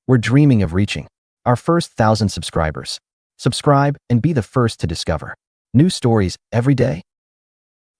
we're dreaming of reaching our first 1,000 subscribers. Subscribe and be the first to discover new stories every day.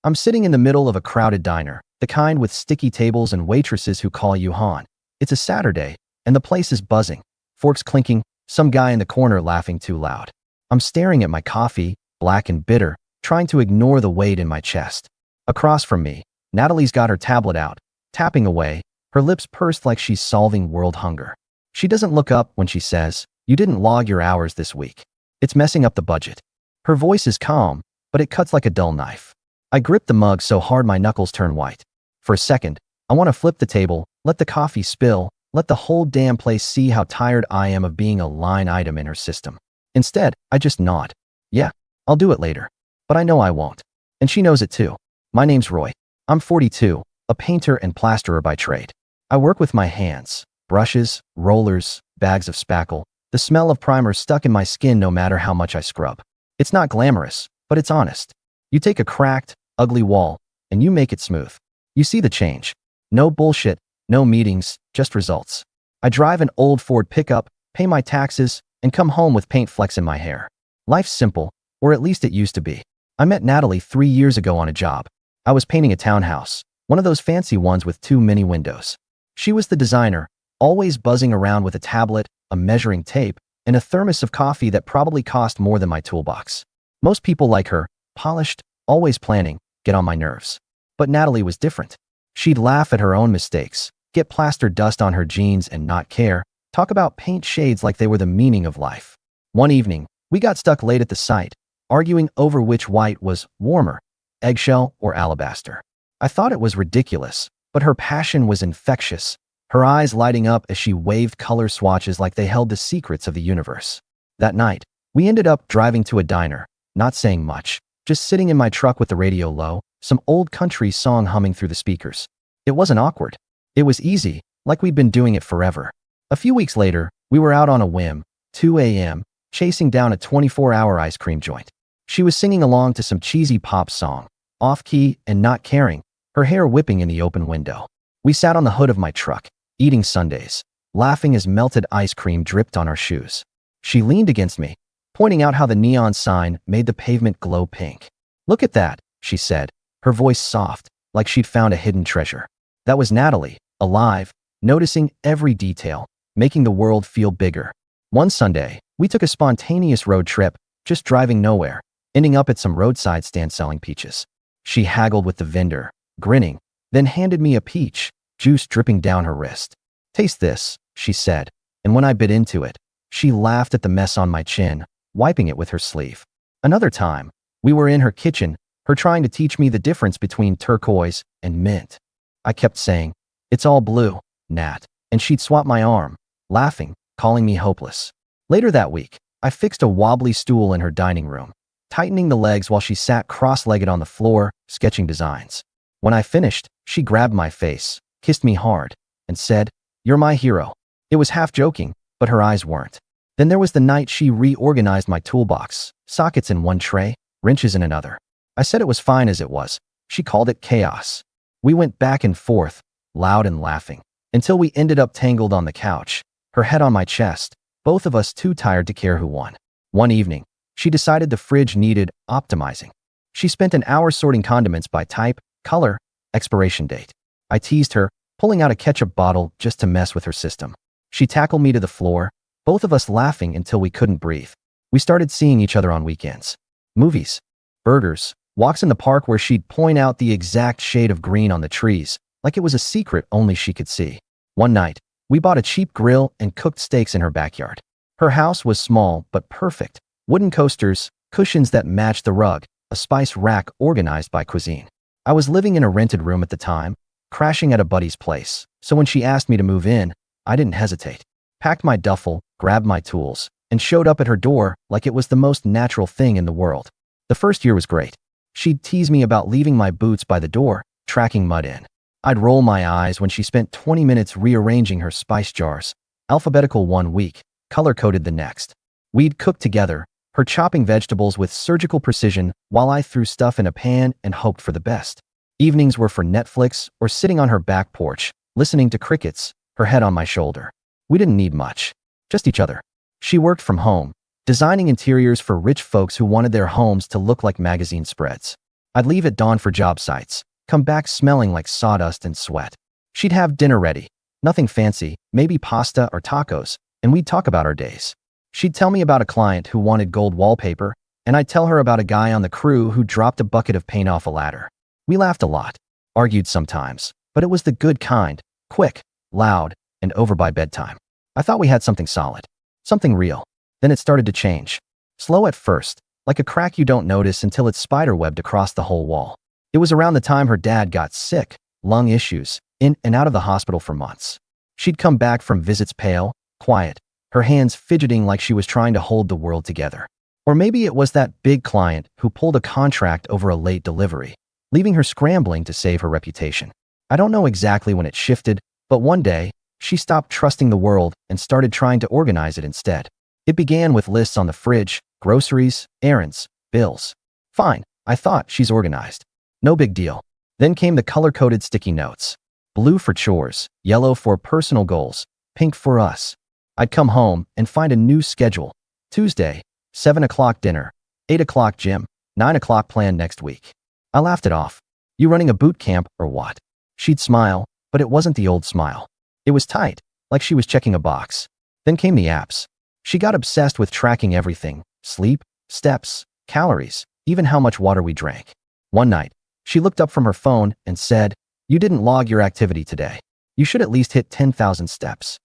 I'm sitting in the middle of a crowded diner, the kind with sticky tables and waitresses who call you Han. It's a Saturday, and the place is buzzing, forks clinking, some guy in the corner laughing too loud. I'm staring at my coffee, black and bitter, trying to ignore the weight in my chest. Across from me, Natalie's got her tablet out, tapping away, her lips pursed like she's solving world hunger. She doesn't look up when she says, "You didn't log your hours this week. It's messing up the budget." Her voice is calm, but it cuts like a dull knife. I grip the mug so hard my knuckles turn white. For a second, I want to flip the table, let the coffee spill, let the whole damn place see how tired I am of being a line item in her system. Instead, I just nod. Yeah, I'll do it later. But I know I won't. And she knows it too. My name's Roy. I'm 42, a painter and plasterer by trade. I work with my hands, brushes, rollers, bags of spackle, the smell of primer stuck in my skin no matter how much I scrub. It's not glamorous, but it's honest. You take a cracked, ugly wall, and you make it smooth. You see the change. No bullshit, no meetings, just results. I drive an old Ford pickup, pay my taxes, and come home with paint flecks in my hair. Life's simple, or at least it used to be. I met Natalie 3 years ago on a job. I was painting a townhouse, one of those fancy ones with too many windows. She was the designer, always buzzing around with a tablet, a measuring tape, and a thermos of coffee that probably cost more than my toolbox. Most people like her, polished, always planning, get on my nerves. But Natalie was different. She'd laugh at her own mistakes, get plaster dust on her jeans and not care, talk about paint shades like they were the meaning of life. One evening, we got stuck late at the site, arguing over which white was warmer, eggshell or alabaster. I thought it was ridiculous, but her passion was infectious, her eyes lighting up as she waved color swatches like they held the secrets of the universe. That night, we ended up driving to a diner, not saying much, just sitting in my truck with the radio low, some old country song humming through the speakers. It wasn't awkward. It was easy, like we'd been doing it forever. A few weeks later, we were out on a whim, 2 a.m., chasing down a 24-hour ice cream joint. She was singing along to some cheesy pop song, off-key and not caring, her hair whipping in the open window. We sat on the hood of my truck, eating sundaes, laughing as melted ice cream dripped on our shoes. She leaned against me, pointing out how the neon sign made the pavement glow pink. "Look at that," she said, her voice soft, like she'd found a hidden treasure. That was Natalie, alive, noticing every detail, making the world feel bigger. One Sunday, we took a spontaneous road trip, just driving nowhere, ending up at some roadside stand selling peaches. She haggled with the vendor, grinning, then handed me a peach, juice dripping down her wrist. "Taste this," she said, and when I bit into it, she laughed at the mess on my chin, wiping it with her sleeve. Another time, we were in her kitchen, her trying to teach me the difference between turquoise and mint. I kept saying, "It's all blue, Nat," and she'd swap my arm, laughing, calling me hopeless. Later that week, I fixed a wobbly stool in her dining room, tightening the legs while she sat cross-legged on the floor, sketching designs. When I finished, she grabbed my face, kissed me hard, and said, "You're my hero." It was half joking, but her eyes weren't. Then there was the night she reorganized my toolbox, sockets in one tray, wrenches in another. I said it was fine as it was. She called it chaos. We went back and forth, loud and laughing, until we ended up tangled on the couch, her head on my chest, both of us too tired to care who won. One evening, she decided the fridge needed optimizing. She spent an hour sorting condiments by type, color, expiration date. I teased her, pulling out a ketchup bottle just to mess with her system. She tackled me to the floor, both of us laughing until we couldn't breathe. We started seeing each other on weekends. Movies, burgers, walks in the park where she'd point out the exact shade of green on the trees, like it was a secret only she could see. One night, we bought a cheap grill and cooked steaks in her backyard. Her house was small but perfect. Wooden coasters, cushions that matched the rug, a spice rack organized by cuisine. I was living in a rented room at the time, crashing at a buddy's place, so when she asked me to move in, I didn't hesitate. Packed my duffel, grabbed my tools, and showed up at her door like it was the most natural thing in the world. The first year was great. She'd tease me about leaving my boots by the door, tracking mud in. I'd roll my eyes when she spent 20 minutes rearranging her spice jars, alphabetical one week, color-coded the next. We'd cook together, her chopping vegetables with surgical precision while I threw stuff in a pan and hoped for the best. Evenings were for Netflix or sitting on her back porch, listening to crickets, her head on my shoulder. We didn't need much. Just each other. She worked from home, designing interiors for rich folks who wanted their homes to look like magazine spreads. I'd leave at dawn for job sites, come back smelling like sawdust and sweat. She'd have dinner ready. Nothing fancy, maybe pasta or tacos, and we'd talk about our days. She'd tell me about a client who wanted gold wallpaper, and I'd tell her about a guy on the crew who dropped a bucket of paint off a ladder. We laughed a lot, argued sometimes, but it was the good kind, quick, loud, and over by bedtime. I thought we had something solid, something real. Then it started to change. Slow at first, like a crack you don't notice until it's spiderwebbed across the whole wall. It was around the time her dad got sick, lung issues, in and out of the hospital for months. She'd come back from visits pale, quiet, her hands fidgeting like she was trying to hold the world together. Or maybe it was that big client who pulled a contract over a late delivery, leaving her scrambling to save her reputation. I don't know exactly when it shifted, but one day, she stopped trusting the world and started trying to organize it instead. It began with lists on the fridge, groceries, errands, bills. Fine, I thought, she's organized. No big deal. Then came the color-coded sticky notes. Blue for chores, yellow for personal goals, pink for us. I'd come home and find a new schedule. Tuesday, 7 o'clock dinner, 8 o'clock gym, 9 o'clock plan next week. I laughed it off. You running a boot camp or what? She'd smile, but it wasn't the old smile. It was tight, like she was checking a box. Then came the apps. She got obsessed with tracking everything: sleep, steps, calories, even how much water we drank. One night, she looked up from her phone and said, "You didn't log your activity today. You should at least hit 10,000 steps."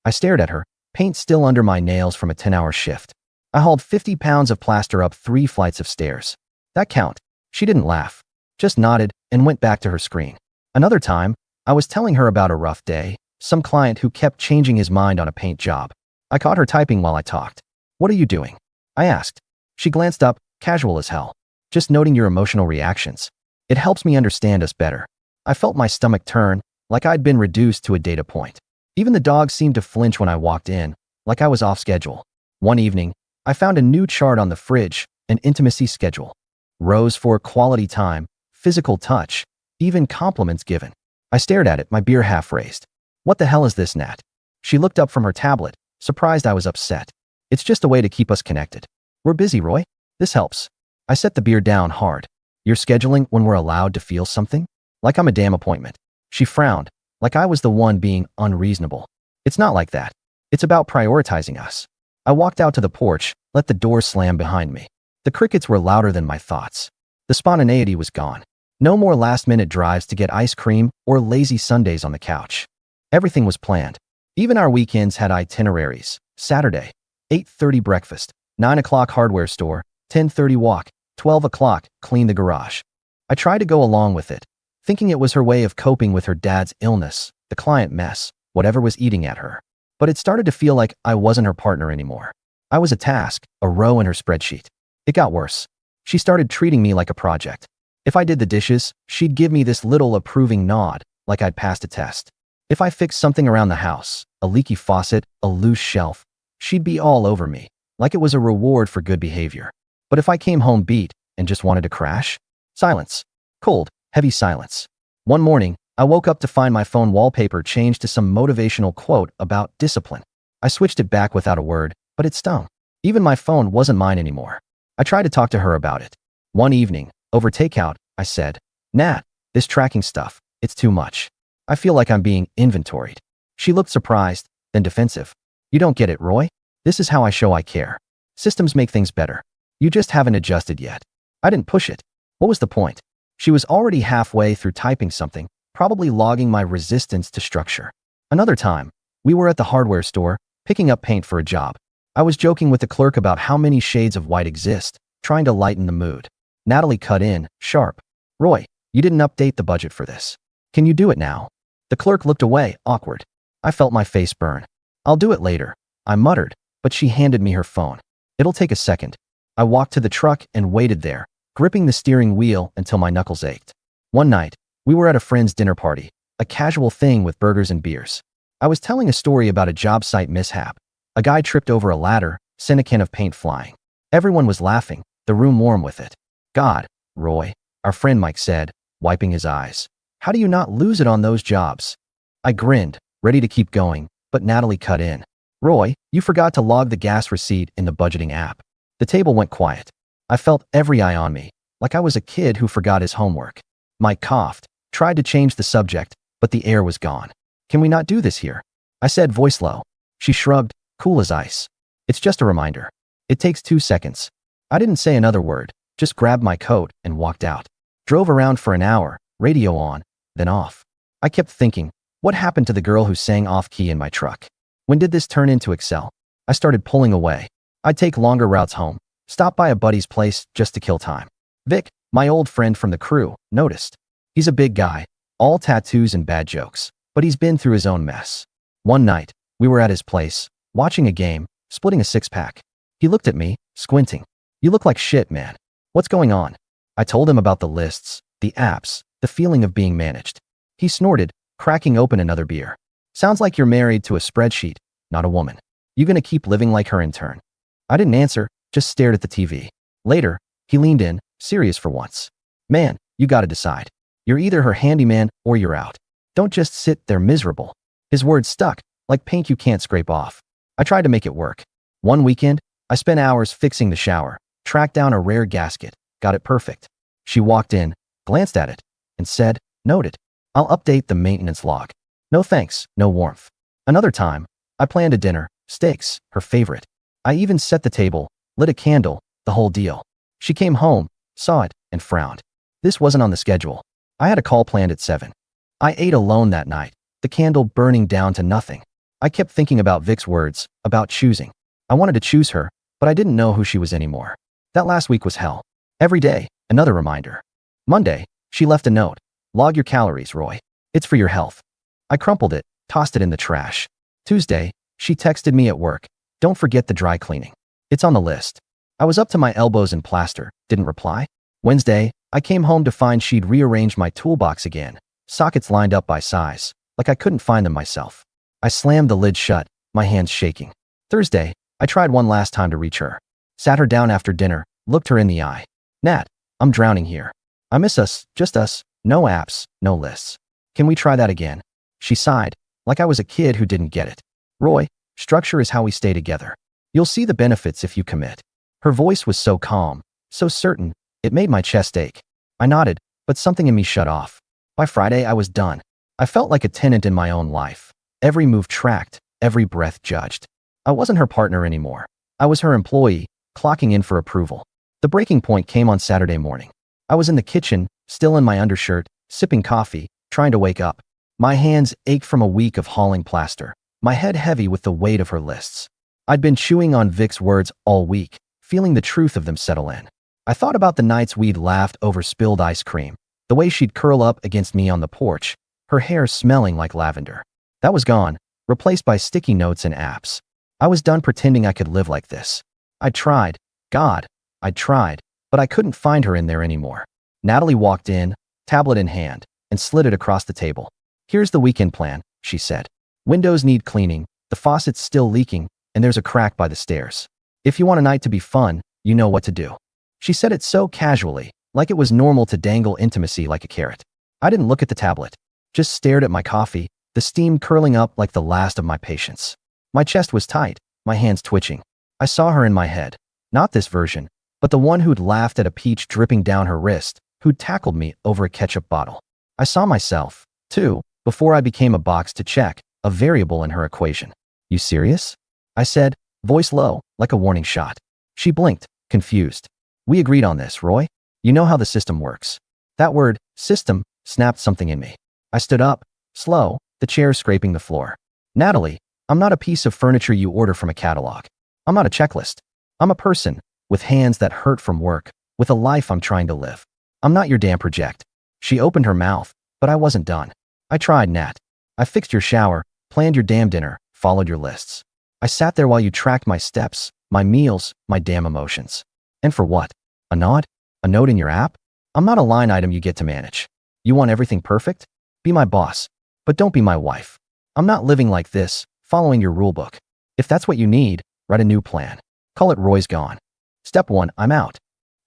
I stared at her, paint still under my nails from a 10-hour shift. I hauled 50 pounds of plaster up 3 flights of stairs. That count? She didn't laugh, just nodded and went back to her screen. Another time, I was telling her about a rough day, some client who kept changing his mind on a paint job. I caught her typing while I talked. "What are you doing?" I asked. She glanced up, casual as hell. "Just noting your emotional reactions. It helps me understand us better." I felt my stomach turn, like I'd been reduced to a data point. Even the dog seemed to flinch when I walked in, like I was off schedule. One evening, I found a new chart on the fridge, an intimacy schedule. Rows for quality time, physical touch, even compliments given. I stared at it, my beer half raised. "What the hell is this, Nat?" She looked up from her tablet, surprised I was upset. "It's just a way to keep us connected. We're busy, Roy. This helps." I set the beer down hard. "You're scheduling when we're allowed to feel something? Like I'm a damn appointment." She frowned, like I was the one being unreasonable. "It's not like that. It's about prioritizing us." I walked out to the porch, let the door slam behind me. The crickets were louder than my thoughts. The spontaneity was gone. No more last-minute drives to get ice cream or lazy Sundays on the couch. Everything was planned. Even our weekends had itineraries. Saturday, 8:30 breakfast, 9 o'clock hardware store, 10:30 walk, 12 o'clock clean the garage. I tried to go along with it, thinking it was her way of coping with her dad's illness, the client mess, whatever was eating at her. But it started to feel like I wasn't her partner anymore. I was a task, a row in her spreadsheet. It got worse. She started treating me like a project. If I did the dishes, she'd give me this little approving nod, like I'd passed a test. If I fixed something around the house, a leaky faucet, a loose shelf, she'd be all over me, like it was a reward for good behavior. But if I came home beat and just wanted to crash, silence. Cold, heavy silence. One morning, I woke up to find my phone wallpaper changed to some motivational quote about discipline. I switched it back without a word, but it stung. Even my phone wasn't mine anymore. I tried to talk to her about it. One evening, over takeout, I said, "Nat, this tracking stuff, it's too much. I feel like I'm being inventoried." She looked surprised, then defensive. "You don't get it, Roy. This is how I show I care. Systems make things better. You just haven't adjusted yet." I didn't push it. What was the point? She was already halfway through typing something, probably logging my resistance to structure. Another time, we were at the hardware store, picking up paint for a job. I was joking with the clerk about how many shades of white exist, trying to lighten the mood. Natalie cut in, sharp. "Roy, you didn't update the budget for this. Can you do it now?" The clerk looked away, awkward. I felt my face burn. "I'll do it later," I muttered, but she handed me her phone. "It'll take a second." I walked to the truck and waited there, gripping the steering wheel until my knuckles ached. One night, we were at a friend's dinner party, a casual thing with burgers and beers. I was telling a story about a job site mishap. A guy tripped over a ladder, sent a can of paint flying. Everyone was laughing, the room warm with it. "God, Roy," our friend Mike said, wiping his eyes. "How do you not lose it on those jobs?" I grinned, ready to keep going, but Natalie cut in. Roy, you forgot to log the gas receipt in the budgeting app. The table went quiet. I felt every eye on me, like I was a kid who forgot his homework. Mike coughed, tried to change the subject, but the air was gone. Can we not do this here? I said, voice low. She shrugged, cool as ice. It's just a reminder. It takes 2 seconds. I didn't say another word, just grabbed my coat and walked out. Drove around for an hour, radio on, then off. I kept thinking, what happened to the girl who sang off-key in my truck? When did this turn into Excel? I started pulling away. I'd take longer routes home, stop by a buddy's place just to kill time. Vic, my old friend from the crew, noticed. He's a big guy, all tattoos and bad jokes, but he's been through his own mess. One night, we were at his place, watching a game, splitting a 6-pack. He looked at me, squinting. You look like shit, man. What's going on? I told him about the lists, the apps, the feeling of being managed. He snorted, cracking open another beer. Sounds like you're married to a spreadsheet, not a woman. You gonna keep living like her in turn? I didn't answer, just stared at the TV. Later, he leaned in, serious for once. Man, you gotta decide. You're either her handyman or you're out. Don't just sit there miserable. His words stuck, like paint you can't scrape off. I tried to make it work. One weekend, I spent hours fixing the shower, tracked down a rare gasket, got it perfect. She walked in, glanced at it, and said, noted. I'll update the maintenance log. No thanks, no warmth. Another time, I planned a dinner, steaks, her favorite. I even set the table, lit a candle, the whole deal. She came home, saw it, and frowned. This wasn't on the schedule. I had a call planned at 7. I ate alone that night, the candle burning down to nothing. I kept thinking about Vic's words, about choosing. I wanted to choose her, but I didn't know who she was anymore. That last week was hell. Every day, another reminder. Monday, she left a note. Log your calories, Roy. It's for your health. I crumpled it, tossed it in the trash. Tuesday, she texted me at work. Don't forget the dry cleaning. It's on the list. I was up to my elbows in plaster, didn't reply. Wednesday, I came home to find she'd rearranged my toolbox again, sockets lined up by size, like I couldn't find them myself. I slammed the lid shut, my hands shaking. Thursday, I tried one last time to reach her. Sat her down after dinner, looked her in the eye. Nat, I'm drowning here. I miss us, just us, no apps, no lists. Can we try that again? She sighed, like I was a kid who didn't get it. Roy, structure is how we stay together. You'll see the benefits if you commit. Her voice was so calm, so certain, it made my chest ache. I nodded, but something in me shut off. By Friday, I was done. I felt like a tenant in my own life. Every move tracked, every breath judged. I wasn't her partner anymore. I was her employee, clocking in for approval. The breaking point came on Saturday morning. I was in the kitchen, still in my undershirt, sipping coffee, trying to wake up. My hands ached from a week of hauling plaster, my head heavy with the weight of her lists. I'd been chewing on Vic's words all week, feeling the truth of them settle in. I thought about the nights we'd laughed over spilled ice cream, the way she'd curl up against me on the porch, her hair smelling like lavender. That was gone, replaced by sticky notes and apps. I was done pretending I could live like this. I tried, God, I tried, but I couldn't find her in there anymore. Natalie walked in, tablet in hand, and slid it across the table. Here's the weekend plan, she said. Windows need cleaning, the faucet's still leaking, and there's a crack by the stairs. If you want a night to be fun, you know what to do. She said it so casually, like it was normal to dangle intimacy like a carrot. I didn't look at the tablet, just stared at my coffee, the steam curling up like the last of my patience. My chest was tight, my hands twitching. I saw her in my head, not this version, but the one who'd laughed at a peach dripping down her wrist, who'd tackled me over a ketchup bottle. I saw myself, too, before I became a box to check, a variable in her equation. You serious? I said, voice low, like a warning shot. She blinked, confused. We agreed on this, Roy. You know how the system works. That word, system, snapped something in me. I stood up, slow, the chair scraping the floor. Natalie, I'm not a piece of furniture you order from a catalog. I'm not a checklist. I'm a person, with hands that hurt from work, with a life I'm trying to live. I'm not your damn project. She opened her mouth, but I wasn't done. I tried, Nat. I fixed your shower, planned your damn dinner, followed your lists. I sat there while you tracked my steps, my meals, my damn emotions. And for what? A nod? A note in your app? I'm not a line item you get to manage. You want everything perfect? Be my boss. But don't be my wife. I'm not living like this, following your rulebook. If that's what you need, write a new plan. Call it Roy's Gone. Step 1, I'm out.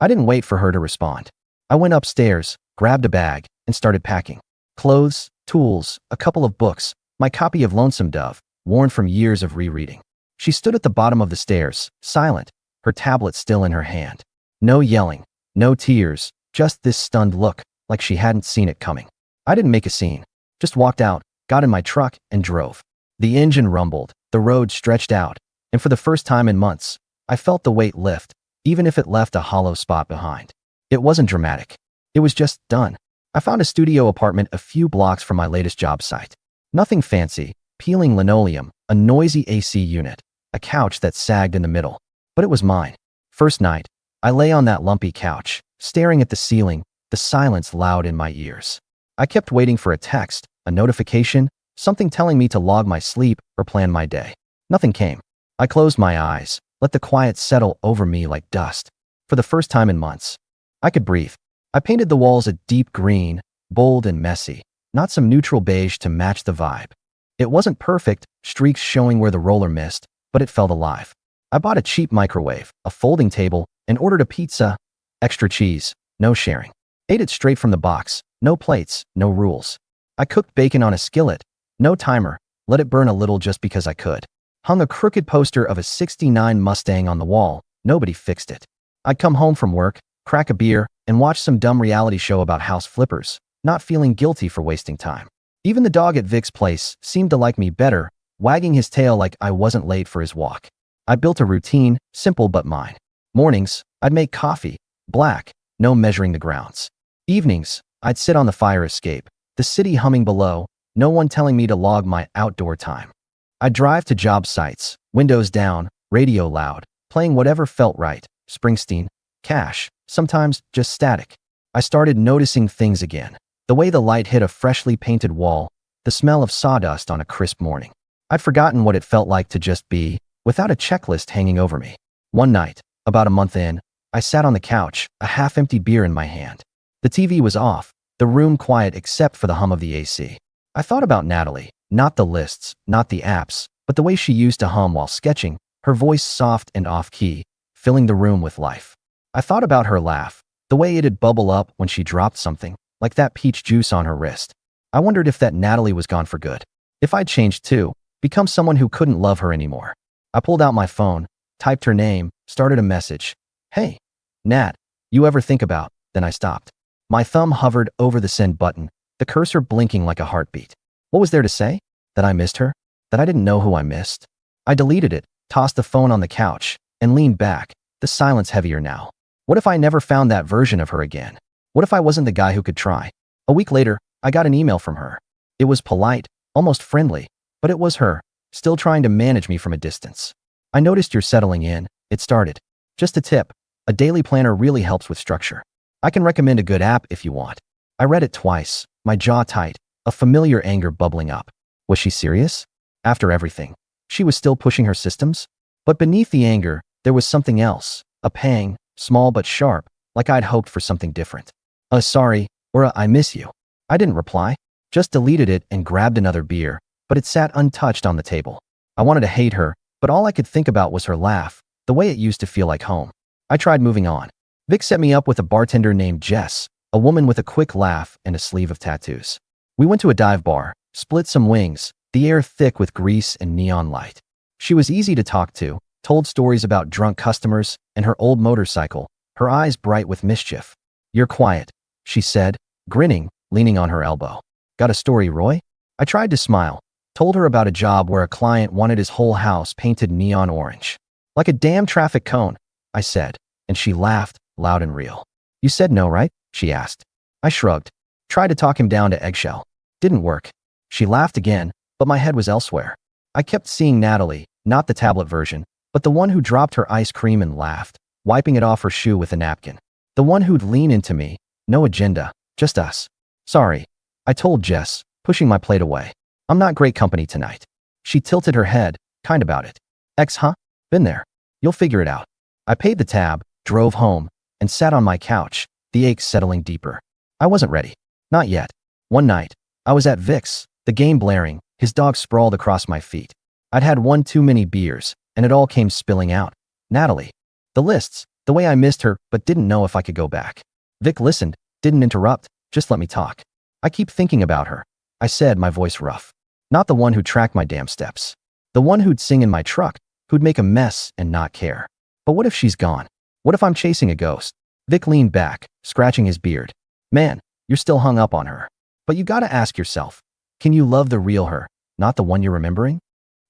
I didn't wait for her to respond. I went upstairs, grabbed a bag, and started packing. Clothes, tools, a couple of books, my copy of Lonesome Dove, worn from years of rereading. She stood at the bottom of the stairs, silent, her tablet still in her hand. No yelling, no tears, just this stunned look, like she hadn't seen it coming. I didn't make a scene. Just walked out, got in my truck, and drove. The engine rumbled, the road stretched out, and for the first time in months, I felt the weight lift, even if it left a hollow spot behind. It wasn't dramatic. It was just done. I found a studio apartment a few blocks from my latest job site. Nothing fancy, peeling linoleum, a noisy AC unit, a couch that sagged in the middle. But it was mine. First night, I lay on that lumpy couch, staring at the ceiling, the silence loud in my ears. I kept waiting for a text, a notification, something telling me to log my sleep or plan my day. Nothing came. I closed my eyes, let the quiet settle over me like dust. For the first time in months, I could breathe. I painted the walls a deep green, bold and messy, not some neutral beige to match the vibe. It wasn't perfect, streaks showing where the roller missed, but it felt alive. I bought a cheap microwave, a folding table, and ordered a pizza, extra cheese, no sharing. Ate it straight from the box, no plates, no rules. I cooked bacon on a skillet, no timer, let it burn a little just because I could. Hung a crooked poster of a '69 Mustang on the wall, nobody fixed it. I'd come home from work, crack a beer, and watch some dumb reality show about house flippers, not feeling guilty for wasting time. Even the dog at Vic's place seemed to like me better, wagging his tail like I wasn't late for his walk. I built a routine, simple but mine. Mornings, I'd make coffee, black, no measuring the grounds. Evenings, I'd sit on the fire escape, the city humming below, no one telling me to log my outdoor time. I'd drive to job sites, windows down, radio loud, playing whatever felt right, Springsteen, Cash, sometimes just static. I started noticing things again. The way the light hit a freshly painted wall, the smell of sawdust on a crisp morning. I'd forgotten what it felt like to just be, without a checklist hanging over me. One night, about a month in, I sat on the couch, a half-empty beer in my hand. The TV was off, the room quiet except for the hum of the AC. I thought about Natalie, not the lists, not the apps, but the way she used to hum while sketching, her voice soft and off-key, filling the room with life. I thought about her laugh, the way it'd bubble up when she dropped something, like that peach juice on her wrist. I wondered if that Natalie was gone for good. If I'd changed too, become someone who couldn't love her anymore. I pulled out my phone, typed her name, started a message. Hey, Nat, you ever think about? Then I stopped. My thumb hovered over the send button, the cursor blinking like a heartbeat. What was there to say? That I missed her? That I didn't know who I missed? I deleted it, tossed the phone on the couch, and leaned back, the silence heavier now. What if I never found that version of her again? What if I wasn't the guy who could try? A week later, I got an email from her. It was polite, almost friendly, but it was her, still trying to manage me from a distance. I noticed you're settling in, it started. Just a tip, a daily planner really helps with structure. I can recommend a good app if you want. I read it twice, my jaw tight, a familiar anger bubbling up. Was she serious? After everything, she was still pushing her systems? But beneath the anger, there was something else, a pang, small but sharp, like I'd hoped for something different. Sorry, or a I miss you. I didn't reply, just deleted it and grabbed another beer, but it sat untouched on the table. I wanted to hate her, but all I could think about was her laugh, the way it used to feel like home. I tried moving on. Vic set me up with a bartender named Jess, a woman with a quick laugh and a sleeve of tattoos. We went to a dive bar, split some wings, the air thick with grease and neon light. She was easy to talk to, told stories about drunk customers and her old motorcycle, her eyes bright with mischief. You're quiet, she said, grinning, leaning on her elbow. Got a story, Roy? I tried to smile, told her about a job where a client wanted his whole house painted neon orange. Like a damn traffic cone, I said, and she laughed, loud and real. You said no, right? She asked. I shrugged, tried to talk him down to eggshell. Didn't work. She laughed again, but my head was elsewhere. I kept seeing Natalie, not the tablet version, but the one who dropped her ice cream and laughed, wiping it off her shoe with a napkin. The one who'd lean into me, no agenda, just us. Sorry, I told Jess, pushing my plate away. I'm not great company tonight. She tilted her head, kind about it. Ex, huh? Been there. You'll figure it out. I paid the tab, drove home, and sat on my couch, the ache settling deeper. I wasn't ready. Not yet. One night, I was at Vic's, the game blaring, his dog sprawled across my feet. I'd had one too many beers, and it all came spilling out. Natalie. The lists, the way I missed her, but didn't know if I could go back. Vic listened, didn't interrupt, just let me talk. I keep thinking about her, I said, my voice rough. Not the one who tracked my damn steps. The one who'd sing in my truck, who'd make a mess and not care. But what if she's gone? What if I'm chasing a ghost? Vic leaned back, scratching his beard. Man, you're still hung up on her. But you gotta ask yourself, can you love the real her, not the one you're remembering?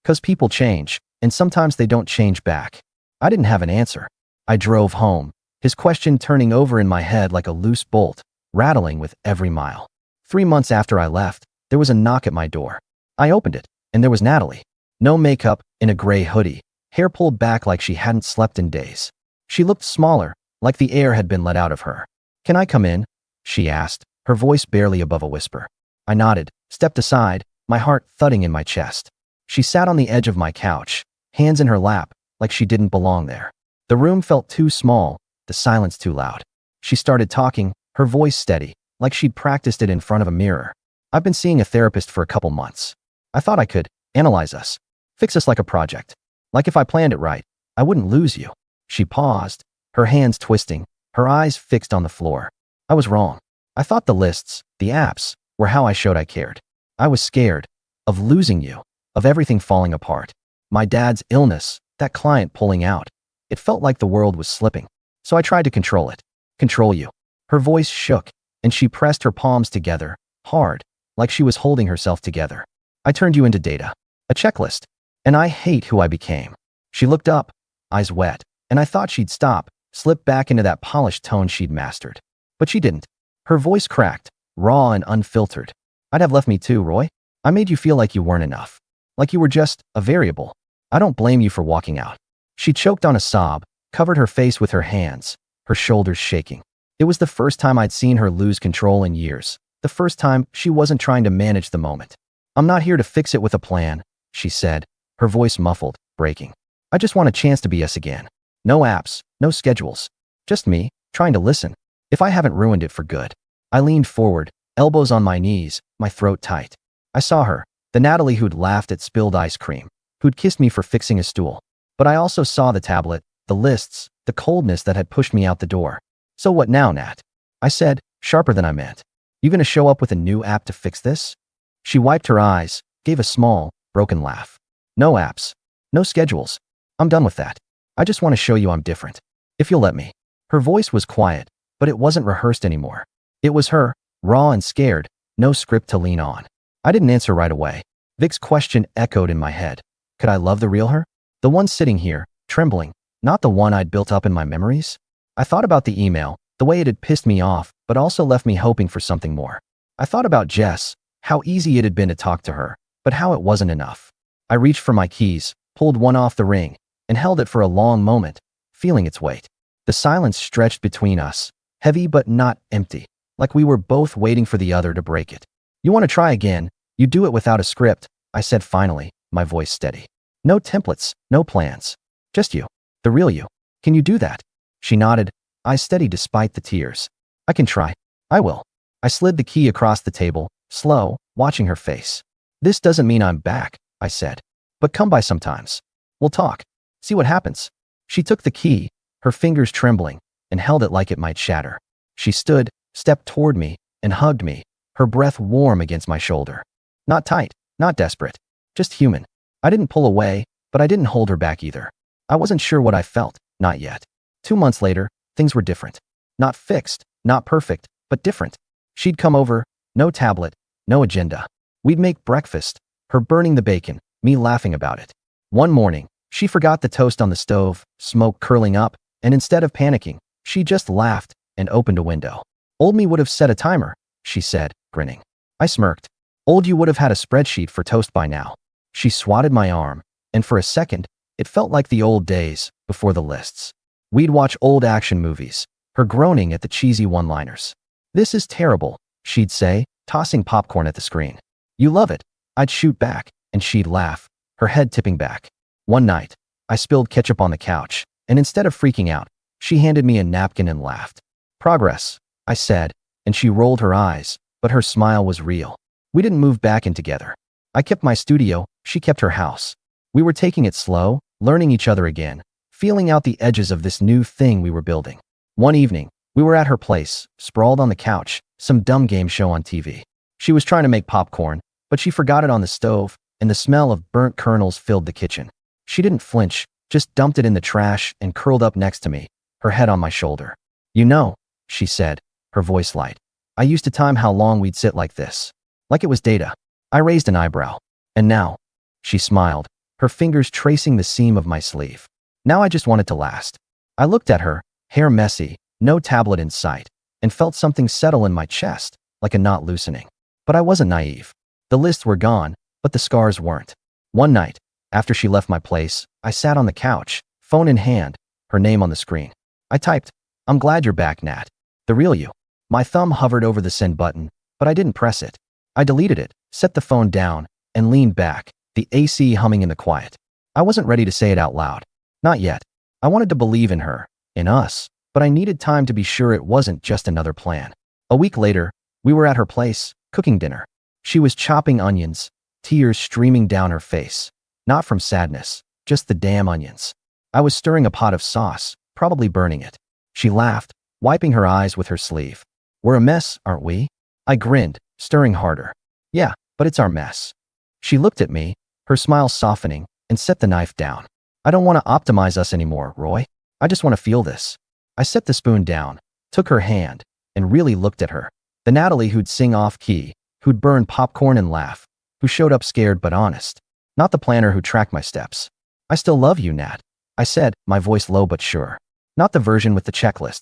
'Cause people change, and sometimes they don't change back. I didn't have an answer. I drove home, his question turning over in my head like a loose bolt, rattling with every mile. 3 months after I left, there was a knock at my door. I opened it, and there was Natalie. No makeup, in a gray hoodie, hair pulled back like she hadn't slept in days. She looked smaller, like the air had been let out of her. "Can I come in?" she asked, her voice barely above a whisper. I nodded, stepped aside, my heart thudding in my chest. She sat on the edge of my couch, hands in her lap, like she didn't belong there. The room felt too small, the silence too loud. She started talking, her voice steady, like she'd practiced it in front of a mirror. "I've been seeing a therapist for a couple months. I thought I could analyze us, fix us like a project. Like if I planned it right, I wouldn't lose you." She paused, her hands twisting, her eyes fixed on the floor. I was wrong. I thought the lists, the apps, were how I showed I cared. I was scared of losing you, of everything falling apart. My dad's illness, that client pulling out. It felt like the world was slipping. So I tried to control it. Control you. Her voice shook, and she pressed her palms together, hard, like she was holding herself together. "I turned you into data. A checklist. And I hate who I became." She looked up, eyes wet, and I thought she'd stop, slip back into that polished tone she'd mastered. But she didn't. Her voice cracked, raw and unfiltered. "I'd have left me too, Roy. I made you feel like you weren't enough. Like you were just a variable. I don't blame you for walking out." She choked on a sob, covered her face with her hands, her shoulders shaking. It was the first time I'd seen her lose control in years. The first time she wasn't trying to manage the moment. "I'm not here to fix it with a plan," she said, her voice muffled, breaking. "I just want a chance to be us again. No apps, no schedules. Just me, trying to listen. If I haven't ruined it for good." I leaned forward, elbows on my knees, my throat tight. I saw her, the Natalie who'd laughed at spilled ice cream, who'd kissed me for fixing a stool. But I also saw the tablet, the lists, the coldness that had pushed me out the door. "So what now, Nat?" I said, sharper than I meant. "You gonna show up with a new app to fix this?" She wiped her eyes, gave a small, broken laugh. "No apps. No schedules. I'm done with that. I just want to show you I'm different. If you'll let me." Her voice was quiet, but it wasn't rehearsed anymore. It was her, raw and scared, no script to lean on. I didn't answer right away. Vic's question echoed in my head. Could I love the real her? The one sitting here, trembling, not the one I'd built up in my memories? I thought about the email, the way it had pissed me off, but also left me hoping for something more. I thought about Jess, how easy it had been to talk to her, but how it wasn't enough. I reached for my keys, pulled one off the ring, and held it for a long moment, feeling its weight. The silence stretched between us, heavy but not empty, like we were both waiting for the other to break it. "You want to try again? You do it without a script," I said finally, my voice steady. "No templates, no plans. Just you. The real you. Can you do that?" She nodded, eyes steady despite the tears. "I can try. I will." I slid the key across the table, slow, watching her face. "This doesn't mean I'm back," I said. "But come by sometimes. We'll talk. See what happens." She took the key, her fingers trembling, and held it like it might shatter. She stood, stepped toward me, and hugged me, her breath warm against my shoulder. Not tight, not desperate, just human. I didn't pull away, but I didn't hold her back either. I wasn't sure what I felt, not yet. 2 months later, things were different. Not fixed, not perfect, but different. She'd come over, no tablet, no agenda. We'd make breakfast, her burning the bacon, me laughing about it. One morning, she forgot the toast on the stove, smoke curling up, and instead of panicking, she just laughed and opened a window. "Old me would have set a timer," she said, grinning. I smirked. "Old you would have had a spreadsheet for toast by now." She swatted my arm, and for a second, it felt like the old days, before the lists. We'd watch old action movies, her groaning at the cheesy one-liners. "This is terrible," she'd say, tossing popcorn at the screen. "You love it." I'd shoot back, and she'd laugh, her head tipping back. One night, I spilled ketchup on the couch, and instead of freaking out, she handed me a napkin and laughed. "Progress," I said, and she rolled her eyes, but her smile was real. We didn't move back in together. I kept my studio, she kept her house. We were taking it slow, learning each other again, feeling out the edges of this new thing we were building. One evening, we were at her place, sprawled on the couch, some dumb game show on TV. She was trying to make popcorn, but she forgot it on the stove, and the smell of burnt kernels filled the kitchen. She didn't flinch, just dumped it in the trash and curled up next to me, her head on my shoulder. You know, she said, her voice light. I used to time how long we'd sit like this. Like it was data. I raised an eyebrow. And now? She smiled, her fingers tracing the seam of my sleeve. Now I just want it to last. I looked at her, hair messy, no tablet in sight, and felt something settle in my chest, like a knot loosening. But I wasn't naive. The lists were gone, but the scars weren't. One night, after she left my place, I sat on the couch, phone in hand, her name on the screen. I typed, "I'm glad you're back, Nat. The real you." My thumb hovered over the send button, but I didn't press it. I deleted it, set the phone down, and leaned back, the AC humming in the quiet. I wasn't ready to say it out loud. Not yet. I wanted to believe in her, in us, but I needed time to be sure it wasn't just another plan. A week later, we were at her place, cooking dinner. She was chopping onions, tears streaming down her face. Not from sadness, just the damn onions. I was stirring a pot of sauce, probably burning it. She laughed, wiping her eyes with her sleeve. We're a mess, aren't we? I grinned, stirring harder. Yeah, but it's our mess. She looked at me, her smile softening, and set the knife down. I don't want to optimize us anymore, Roy. I just want to feel this. I set the spoon down, took her hand, and really looked at her. The Natalie who'd sing off-key, who'd burn popcorn and laugh, who showed up scared but honest. Not the planner who tracked my steps. I still love you, Nat, I said, my voice low but sure. Not the version with the checklist,